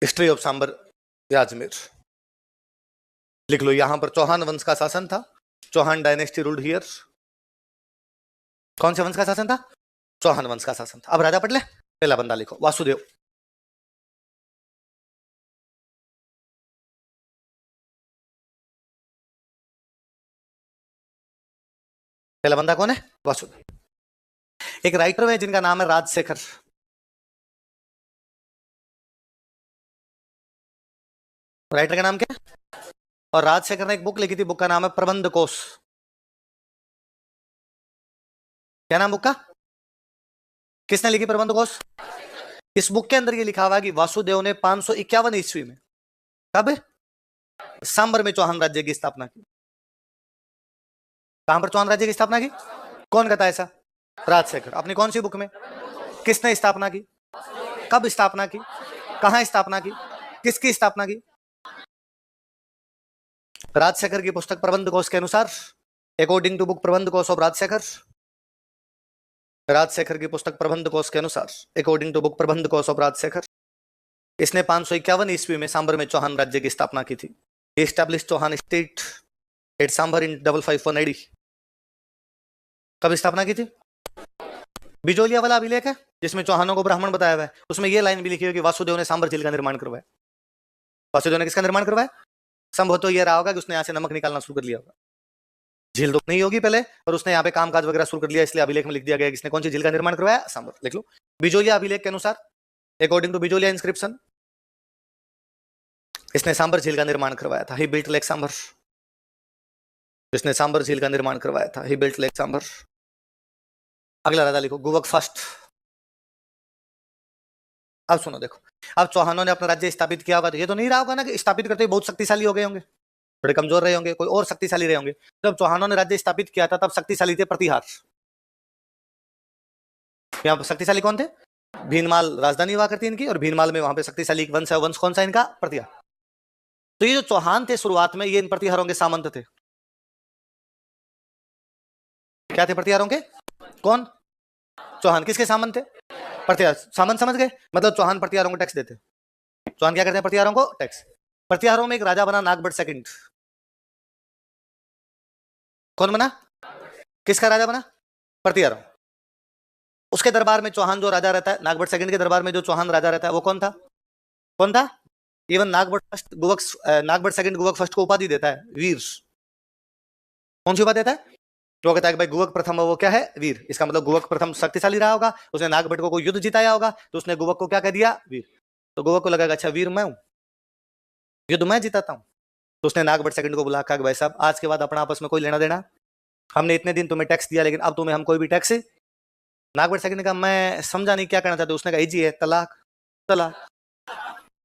History of sambar Ajmer. लिख लो, यहां पर चौहान वंश का शासन था। Chauhan dynasty ruled here. कौन से वंश का शासन था? चौहान वंश का शासन था। अब राजा पढ़ ले। पहला बंदा लिखो, वासुदेव। पहला बंदा कौन है? वासुदेव। एक राइटर है जिनका नाम है राजशेखर। राइटर का नाम क्या है? और राजशेखर ने एक बुक लिखी थी, बुक का नाम है प्रबंध कोश। क्या नाम बुक का? किसने लिखी प्रबंध कोश? इस बुक के अंदर ये लिखा हुआ है कि वासुदेव ने 551 ईस्वी में, कब? सांबर में चौहान राज्य की स्थापना की। कहां पर चौहान राज्य की स्थापना की? कौन कहता है ऐसा? राजशेखर। अपनी कौन सी बुक में? किसने स्थापना की? कब स्थापना की? कहां स्थापना की? किसकी स्थापना की? राजशेखर की पुस्तक प्रबंध कोश के अनुसार, अकॉर्डिंग टू बुक प्रबंध कोश ऑफ राजशेखर, राजशेखर की पुस्तक प्रबंध कोश के अनुसार, अकॉर्डिंग टू बुक प्रबंध कोश ऑफ राजशेखर, इसने 551 ईस्वी में सांबर में चौहान राज्य की स्थापना की थी। Establish Chauhan state at Sambhar in 551 AD। कब स्थापना की थी? बिजोलिया वाला अभिलेख है जिसमें चौहानों को ब्राह्मण बताया हुआ है, उसमें यह लाइन भी लिखी है कि वासुदेव ने सांबर झील का निर्माण करवाया। वासुदेव ने किसका निर्माण करवाया? संभव तो यह रहा होगा कि उसने यहां से नमक निकालना शुरू कर लिया होगा। झील तो नहीं होगी पहले, और उसने यहाँ पे कामकाज वगैरह शुरू कर लिया, इसलिए अभिलेख में लिख दिया गया किसने कौन सी झील का निर्माण करवाया? सांबर। लिख लो, बिजोलिया अभिलेख के अनुसार, अकॉर्डिंग टू बिजोलिया इंस्क्रिप्शन, इसने सांबर झील का निर्माण करवाया था। ही बिल्ट लेक सांबर। इसने सांबर झील का निर्माण करवाया था। ही बिल्ट लेक सांबर। अगला राजा लिखो, गुवक फर्स्ट। अब सुनो, देखो, अब चौहानों ने अपना राज्य स्थापित किया होगा, तो ये तो नहीं रहा होगा ना कि स्थापित करते ही बहुत शक्तिशाली हो गए होंगे, थोड़े कमजोर रहे होंगे, कोई और शक्तिशाली रहे होंगे। जब चौहानों ने राज्य स्थापित किया था तब शक्तिशाली थे प्रतिहार। यहाँ पर शक्तिशाली कौन थे? भीनमाल राजधानी हुआ करती इनकी, और भीनमाल में वहां पे शक्तिशाली वंश है। वंश कौन सा इनका? प्रतिहार। तो ये जो चौहान थे शुरुआत में, ये इन प्रतिहारों के सामंत थे। क्या थे प्रतिहारों के? कौन? चौहान किसके सामंत थे? प्रतिहार। सामंत समझ गए? मतलब चौहान प्रतिहारों को टैक्स देते। चौहान क्या करते हैं? प्रतिहारों को टैक्स। प्रतिहारों में एक राजा बना नागभट्ट सेकंड। कौन बना? किसका राजा बना? प्रतिहारों। उसके दरबार में चौहान जो राजा रहता है, नागभट्ट सेकंड के दरबार में जो चौहान राजा रहता है, वो कौन था? कौन था? Even Nagabhata first Guvaka, Nagabhata second Guvaka first को उपाधि देता है वीर। कौन सी उपाधि देता है? तो कहता है कि भाई गुवक प्रथम वो क्या है? वीर। इसका मतलब गुवक प्रथम शक्तिशाली रहा होगा, उसने नागभट्ट को कोई युद्ध जिताया होगा, तो उसने गुवक को क्या कह दिया? वीर। तो गुवक को लगेगा अच्छा वीर मैं हूं, युद्ध मैं जिताता हूं। तो उसने नागभट्ट सेकंड को बुला, कहा कि भाई साहब आज के बाद अपना आपस में कोई लेना देना, हमने इतने दिन तुम्हें टैक्स दिया, लेकिन अब तुम्हें हम कोई भी टैक्स। नागभट्ट सेकंड ने कहा मैं समझा नहीं क्या करना चाहते। उसने कहा इजी है, तलाक। तलाक।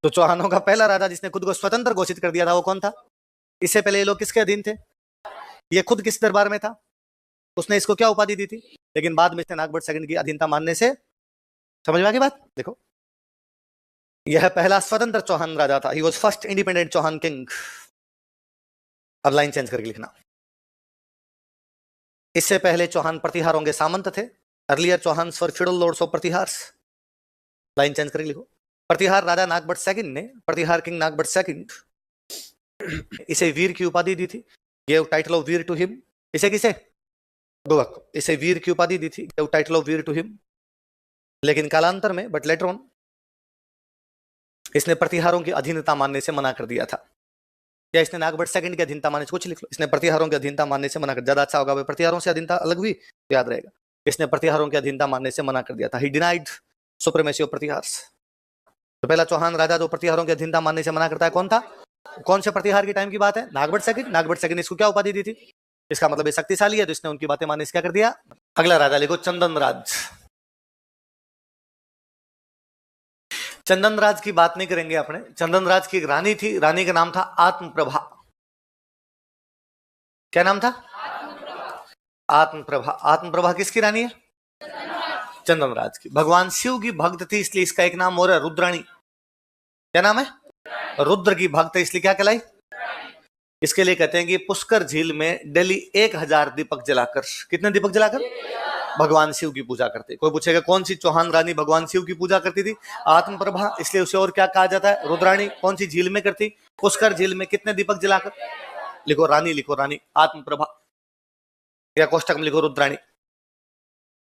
तो चौहानों का पहला राजा जिसने खुद को स्वतंत्र घोषित कर दिया था वो कौन था? इससे पहले ये लोग किसके अधीन थे? ये खुद किस दरबार में था? उसने इसको क्या उपाधि दी थी? लेकिन बाद में इसने नागभट्ट सेकंड की अधीनता मानने से, समझ में आ गई बात? देखो, यह पहला स्वतंत्र चौहान राजा था। He was first independent Chauhan king. अब लाइन चेंज करके लिखना। इससे पहले चौहान प्रतिहारों के सामंत थे। Earlier Chauhan for feudal lords of Pratihars. Line change करके लिखो, प्रतिहार राजा नागभट्ट सेकंड ने, प्रतिहार किंग नागभट्ट सेकंड, इसे वीर की उपाधि दी थी। Gave title of Veer to him. इसे किसे? गुवक। इसे वीर की उपाधि दी थी, gave title of Veer to him. लेकिन कालांतर में, बट लेटर ऑन, इसने प्रतिहारों की अधीनता मानने से मना कर दिया था। या इसने नागभट्ट सेकंड की अधीनता मानने से, कुछ लिख लो, इसने प्रतिहारों की अधीनता मानने से मना कर, ज्यादा अच्छा होगा, प्रतिहारों से अधीनता अलग हुई तो याद रहेगा। इसने प्रतिहारों की अधीनता मानने से मना कर दिया था। He denied supremacy of Pratihars. तो पहला चौहान राजा जो प्रतिहारों की अधीनता मानने से मना करता है कौन था? कौन से प्रतिहार के टाइम की बात है? नागभट्ट सेकंड। नागभट्ट सेकंड ने इसको क्या उपाधि दी थी? इसका मतलब ये शक्तिशाली है, तो इसने उनकी बातें मानने से क्या कर दिया? अगला राजा लिखो, चंदन राज। चंदन राज की बात नहीं करेंगे अपने। चंदन राज की एक रानी थी, रानी का नाम था आत्मप्रभा। क्या नाम था? आत्मप्रभा। आत्मप्रभा किसकी रानी है? चंदन राज की। भगवान शिव की भक्त थी, इसलिए इसका एक नाम और है रुद्राणी। क्या नाम है? रुद्र की भक्त है, इसलिए क्या कहलाई? इसके लिए कहते हैं कि पुष्कर झील में डेली 1000 दीपक जलाकर, कितने दीपक जलाकर? भगवान शिव की पूजा करते। कोई पूछेगा कौन सी चौहान रानी भगवान शिव की पूजा करती थी? आत्मप्रभा, इसलिए उसे और क्या कहा जाता है? रुद्राणी। कौन सी झील में करती? पुष्कर झील में। कितने दीपक जलाकर? लिखो रानी, लिखो रानी। आत्मप्रभा या कोष्टक में लिखो रुद्राणी।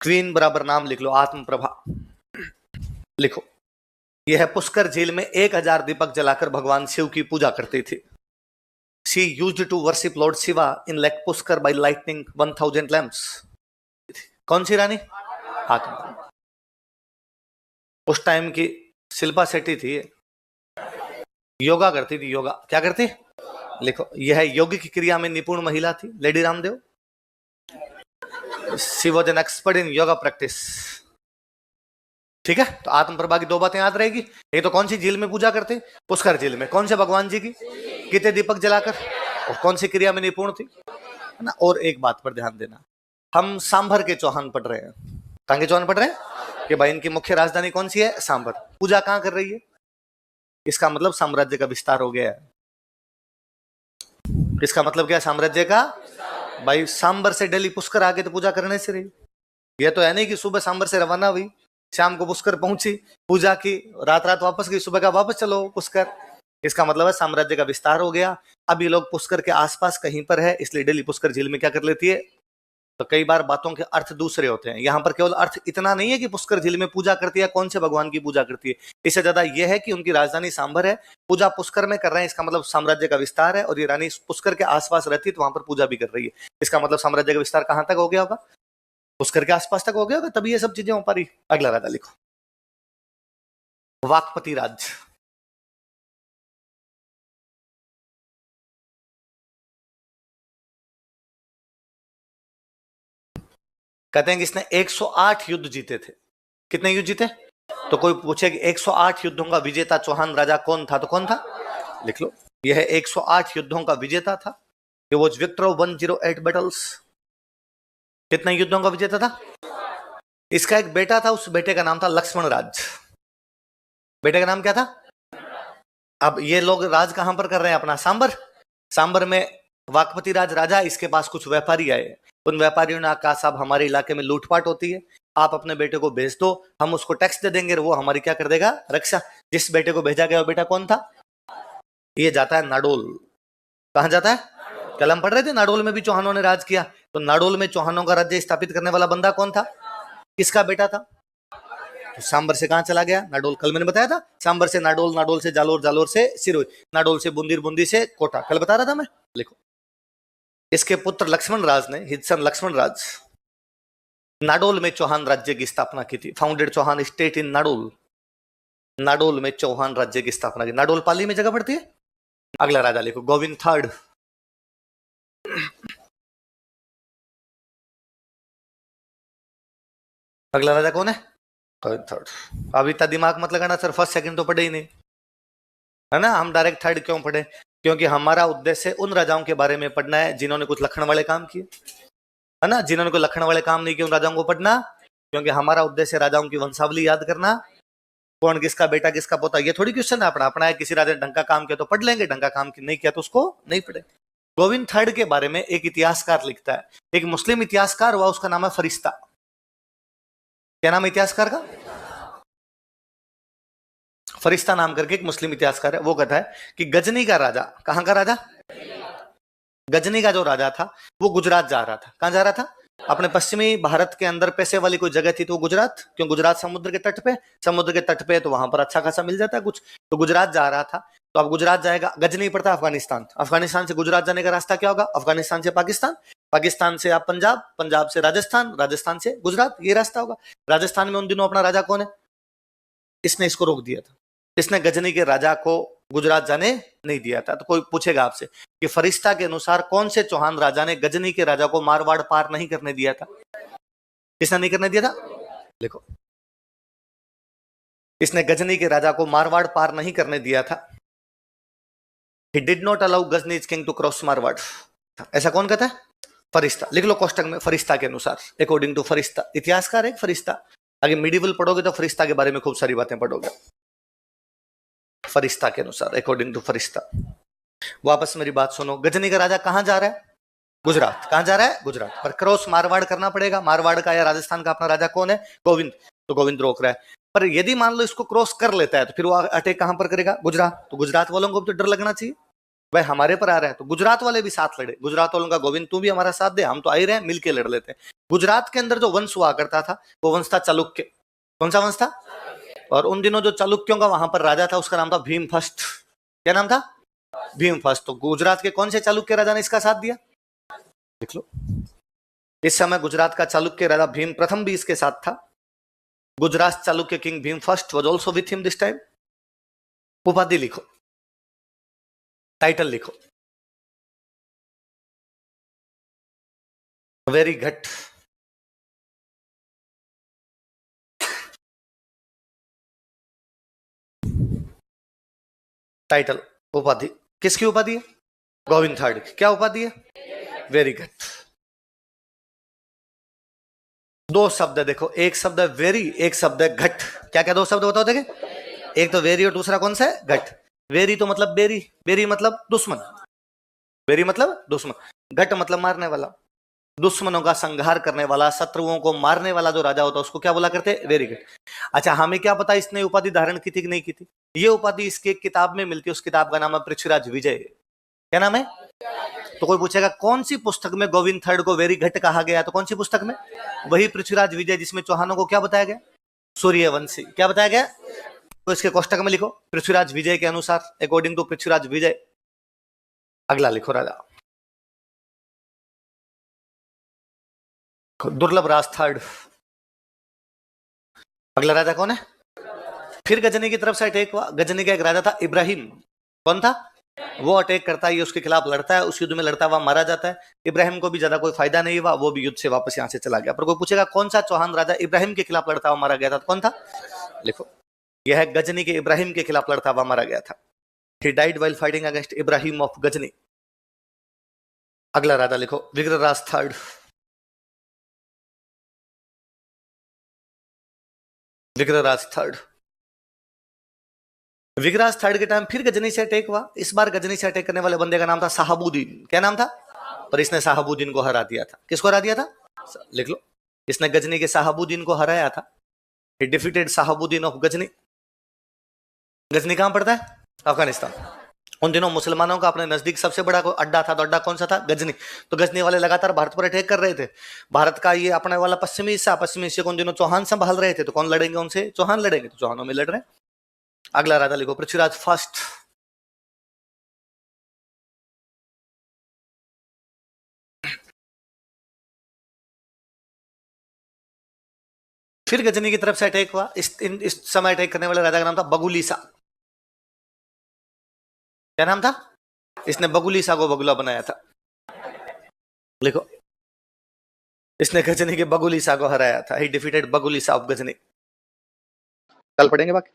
क्वीन बराबर नाम लिख लो, आत्मप्रभा लिखो। यह पुष्कर झील में 1000 दीपक जलाकर भगवान शिव की पूजा करती थी। She used to worship Lord Shiva in Lake Pushkar by lighting 1000 lamps. कौन सी रानी? आत्मप्रभा। उस टाइम की शिल्पा शेट्टी थी, योगा करती थी। योगा क्या करती? लिखो। यह यौगिक क्रिया में निपुण महिला थी, lady Ramdev. She was an expert in yoga practice. ठीक है, तो आत्मप्रभा की 2 बातें याद रहेगी। एक तो कौन सी झील में पूजा करते? पुष्कर झील में। कौन से भगवान जी की? कितने दीपक जलाकर? और कौन सी क्रिया में निपुण थी, है ना। और एक बात पर ध्यान देना, हम सांभर के चौहान पढ़ रहे हैं। कहां के चौहान पढ़ रहे हैं? कि भाई इनकी मुख्य राजधानी कौन सी है? सांभर। पूजा कहां कर रही है? इसका मतलब साम्राज्य का विस्तार हो गया है। इसका मतलब क्या? साम्राज्य का। भाई सांभर से दिल्ली पुष्कर आगे तो पूजा करने से रही। यह तो है नहीं कि सुबह सांभर से रवाना हुई, शाम को पुष्कर पहुंची, पूजा की, रात रात वापस गई, सुबह का वापस चलो पुष्कर। इसका मतलब है साम्राज्य का विस्तार हो गया। अब ये लोग पुष्कर के आसपास कहीं पर है, इसलिए दिल्ली पुष्कर झील में क्या कर लेती है। तो कई बार बातों के अर्थ दूसरे होते हैं। यहां पर केवल अर्थ इतना नहीं है कि पुष्कर झील में पूजा करती है, कौन से भगवान की पूजा करती है। इससे ज्यादा यह है कि उनकी राजधानी सांभर है, पूजा पुष्कर में कर रहे हैं। इसका मतलब साम्राज्य का विस्तार है, और ये रानी पुष्कर के आसपास रहती है तो वहां पर पूजा भी कर रही है। इसका मतलब साम्राज्य का विस्तार कहां तक हो गया होगा? पुष्कर के आसपास तक हो गया होगा, तभी ये सब चीजें हो पा रही। अगला राजा लिखो, वाकपति राज। कहते हैं कि इसने 108 युद्ध जीते थे। कितने युद्ध जीते? तो कोई पूछे कि 108 युद्धों का विजेता चौहान राजा कौन था, तो कौन था? लिख लो, यह 108 युद्धों का विजेता था। ये वॉज विक्टर ऑफ 108 बैटल्स। कितने युद्धों का विजेता था? इसका एक बेटा था, उस बेटे का नाम था लक्ष्मण राज। बेटे का नाम क्या था? अब ये लोग राज कहां पर कर रहे हैं अपना? सांबर। सांबर में वाकपति राज राजा, इसके पास कुछ व्यापारी आए। उन व्यापारियों ने कहा साहब हमारे इलाके में लूटपाट होती है, आप अपने बेटे को भेज दो, हम उसको टैक्स दे देंगे, वो हमारी क्या कर देगा? रक्षा। जिस बेटे को भेजा गया वो बेटा कौन था? ये जाता है नाडोल। कहां जाता है? कल हम पढ़ रहे थे नाडोल में भी चौहानों ने राज किया। तो नाडोल में चौहानों का राज्य स्थापित करने वाला बंदा कौन था? किसका बेटा था? तो सांबर से कहां चला गया? नाडोल। कल मैंने बताया था, सांबर से नाडोल, नाडोल से जालोर, जालोर से सिरोही, नाडोल से बुंदीर, बुंदी से कोटा। कल बता रहा था मैं। लिखो, इसके पुत्र लक्ष्मण राज ने, हिज सन लक्ष्मण राज, नाडोल में चौहान राज्य की स्थापना की थी। Founded Chauhan state in Nadol. Nadol में चौहान राज्य की स्थापना की। नाडोल पाली में जगह पड़ती है। अगला राजा लिखो, गोविंद थर्ड। अगला राजा कौन है? गोविंद थर्ड। अब इतना दिमाग मत लगाना सर, फर्स्ट सेकंड तो पढ़े ही नहीं, है ना। हम डायरेक्ट थर्ड क्यों पढ़े? क्योंकि हमारा उद्देश्य उन राजाओं के बारे में पढ़ना है जिन्होंने कुछ लखन वाले काम किए, है ना। जिन्होंने कोई लखन वाले काम नहीं किए उन राजाओं को पढ़ना, क्योंकि हमारा उद्देश्य राजाओं की वंशावली याद करना, कौन किसका बेटा किसका पोता। ये थोड़ी क्वेश्चन है अपना अपना है, किसी राजा ने ढंग का काम किया तो पढ़ लेंगे, ढंग का काम नहीं किया तो उसको नहीं पढ़े। गोविंद थर्ड के बारे में एक इतिहासकार लिखता है, एक मुस्लिम इतिहासकार हुआ, उसका नाम है फरिश्ता। क्या नाम है इतिहासकार का? फरिश्ता नाम करके एक मुस्लिम इतिहासकार है। वो कहता है कि गजनी का राजा, कहां का राजा? गजनी का जो राजा था वो गुजरात जा रहा था। कहां जा रहा था? अपने पश्चिमी भारत के अंदर पैसे वाली कोई जगह थी तो गुजरात। क्यों? गुजरात समुद्र के तट पे, समुद्र के तट पे तो वहां पर अच्छा खासा मिल जाता है कुछ, तो गुजरात जा रहा था। तो अब गुजरात जाएगा, गजनी पड़ता है अफगानिस्तान, अफगानिस्तान से गुजरात जाने का रास्ता क्या होगा? अफगानिस्तान से पाकिस्तान, पाकिस्तान से आप पंजाब, पंजाब से राजस्थान, राजस्थान से गुजरात, ये रास्ता होगा। राजस्थान में उन दिनों अपना राजा कौन है? इसने इसको रोक दिया था, इसने गजनी के राजा को गुजरात जाने नहीं दिया था। तो कोई पूछेगा आपसे कि फरिश्ता के अनुसार कौन से चौहान राजा ने गजनी के राजा को मारवाड़ पार नहीं करने दिया था? किसने नहीं करने दिया था? देखो, इसने गजनी के राजा को मारवाड़ पार नहीं करने दिया था। He did not allow Ghaznich king to cross Marwar. ऐसा कौन कहता है? फरिश्ता। लिख लो कोष्टक में, फरिश्ता के अनुसार, अकॉर्डिंग टू फरिश्ता। इतिहासकार एक फरिश्ता। आगे मिडिवल पढ़ोगे तो फरिश्ता के बारे में खूब सारी बातें पढ़ोगे। फरिश्ता के अनुसार, अकॉर्डिंग टू फरिश्ता। वापस मेरी बात सुनो, गजनी का राजा कहां जा रहा है? गुजरात। कहां जा रहा है? गुजरात। पर क्रॉस मारवाड़ करना पड़ेगा। मारवाड़ का या राजस्थान का अपना राजा कौन है? गोविंद। तो गोविंद रोक रहा है। पर यदि मान लो इसको क्रॉस कर लेता है तो फिर वो अटैक कहां पर करेगा? गुजरात। तो गुजरात वालों को भी तो डर लगना चाहिए, भाई हमारे पर आ रहा है। तो गुजरात वाले भी साथ लड़े। गुजरात वालों का गोविंद तू भी हमारा साथ दे, हम तो आ ही रहे हैं, मिलके लड़ लेते हैं। गुजरात के अंदर जो वंश हुआ करता था वो वंश था चालुक्य। कौन सा वंश था? और उन दिनों जो चालुक्यों का वहां पर राजा था उसका नाम था भीम फर्स्ट। क्या नाम था? भीम फर्स्ट। तो गुजरात के कौन से चालुक्य राजा ने इसका साथ दिया? देख लो, इस समय गुजरात का चालुक्य राजा भीम प्रथम भी इसके साथ था। Gujarat Chalukya king Bhim first was also with him this time. उपाधि लिखो, टाइटल लिखो, वेरी घट। टाइटल, उपाधि। किसकी उपाधि है? गोविंद थर्ड की। क्या उपाधि है? Very good. दो शब्द है देखो, एक शब्द है वेरी, एक शब्द है घट। क्या क्या दो शब्द बताओ देखे? एक तो वेरी और दूसरा कौन सा है? घट। वेरी तो मतलब बेरी, बेरी मतलब दुश्मन, बेरी मतलब दुश्मन, घट मतलब मारने वाला, दुश्मनों का संहार करने वाला, शत्रुओं को मारने वाला जो राजा होता है उसको क्या बोला करते? Very good. अच्छा, हमें क्या पता इसने उपाधि धारण की थी कि नहीं की थी? ये उपाधि इसकी एक किताब में मिलती है, उस किताब का नाम है पृथ्वीराज विजय। क्या नाम है? तो कोई पूछेगा कौन सी पुस्तक में गोविंद थर्ड को वेरी घट कहा गया? तो कौन सी पुस्तक में? वही पृथ्वीराज विजय जिसमें चौहानों को क्या बताया गया? सूर्यवंशी। क्या बताया गया? तो इसके कोष्टक में लिखो पृथ्वीराज विजय के अनुसार, अकॉर्डिंग टू पृथ्वीराज विजय। अगला लिखो राजा दुर्लभ राज थर्ड। अगला राजा कौन है? फिर गजनी की तरफ से अटैक हुआ। गजनी का एक राजा था इब्राहिम। कौन था? वो अटैक करता है, ये उसके खिलाफ लड़ता है, उस युद्ध में लड़ता हुआ मारा जाता है। इब्राहिम को भी ज्यादा कोई फायदा नहीं हुआ, वो भी युद्ध से वापस यहां से चला गया। पर कोई पूछेगा कौन सा चौहान राजा इब्राहिम के खिलाफ लड़ता हुआ मारा गया था? तो कौन था? लिखो, यह है गजनी के इब्राहिम के खिलाफ लड़ता हुआ मारा गया था। He died while fighting against Ibrahim of Ghazni. अगला राजा लिखो Vigraharaj third. Vigraharaj third. Vigraharaj third के टाइम फिर गजनी से अटैक हुआ। इस बार गजनी से अटैक करने वाले बंदे का नाम था साहबुद्दीन। क्या नाम था? पर इसने साहबुद्दीन को हरा दिया था। किसको हरा दिया था? लिख लो, इसने गजनी के साहबुद्दीन को हराया था। He defeated Shahabuddin of Ghazni. Ghazni कहां पड़ता है? अफगानिस्तान। उन दिनों मुसलमानों का अपने नजदीक सबसे बड़ा अड्डा था, तो अड्डा कौन सा था? गजनी। तो गजनी वाले लगातार भारत पर अटैक कर रहे थे। भारत का ये अपने वाला पश्चिमी हिस्सा, पश्चिमी हिस्से को उन दिनों चौहान संभाल रहे थे। तो कौन लड़ेंगे उनसे? चौहान लड़ेंगे। तो चौहानों में लड़ रहे हैं। अगला राजा लिखो पृथ्वीराज फर्स्ट। फिर गजनी की तरफ से अटैक हुआ। इस समय अटैक करने वाले राजा का नाम था बगुलीसा। क्या नाम था? इसने बगुलीसा को बगुला बनाया था। लिखो, इसने गजनी के बगुलीसा को हराया था। He defeated Bagulisa of Ghazni. कल पढ़ेंगे बाकी।